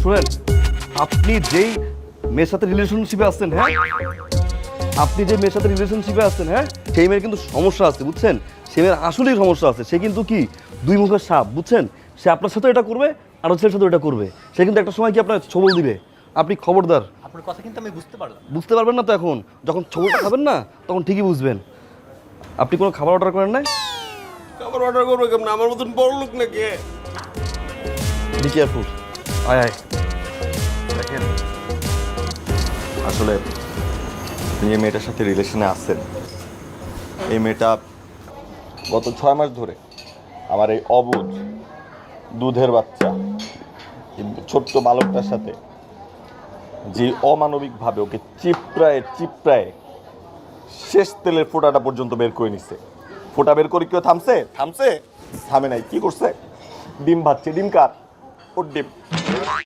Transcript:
শুনেন, আপনি যেই মেয়ের সাথে রিলেশনশিপে আসছেন, হ্যাঁ আপনি যে মেয়ের সাথে রিলেশনশিপে আসছেন, হ্যাঁ সেই মেয়ের কিন্তু সমস্যা আছে, বুঝছেন? সে মেয়ের আসলেই সমস্যা আছে। সে কিন্তু কি দুই মুখের সাপ, বুঝছেন? সে আপনার সাথে এটা করবে আর ছেলের সাথে এটা করবে। সে কিন্তু একটা সময় কি আপনার ছবল দিবে। আপনি খবরদার। আপনার কথা কিন্তু আমি বুঝতে পারলাম। বুঝতে পারবেন না তো এখন, যখন ছবলটা খাবেন না তখন ঠিকই বুঝবেন। আপনি কোনো খাবার অর্ডার করেন নাই? খাবার অর্ডার করবো কেমন? আমার মতন বড় লোক নাকি? Be careful. আয় আয়। দেখেন, আসলে আপনি যে মেয়েটার সাথে রিলেশনে আছেন, এই মেয়েটা গত 6 মাস ধরে আমার এই অবুঝ দুধের বাচ্চা এই ছোট্ট বালকটার সাথে যে অমানবিকভাবে ওকে চিপড়ায় চিপড়ায় শেষ তেলের ফোঁটাটা পর্যন্ত বের করে নিচ্ছে। ফোঁটা বের করে কেউ থামছে? থামছে? থামে নাই। কি করছে? ডিম ভাজছে। ডিম কার? ওর ডিম।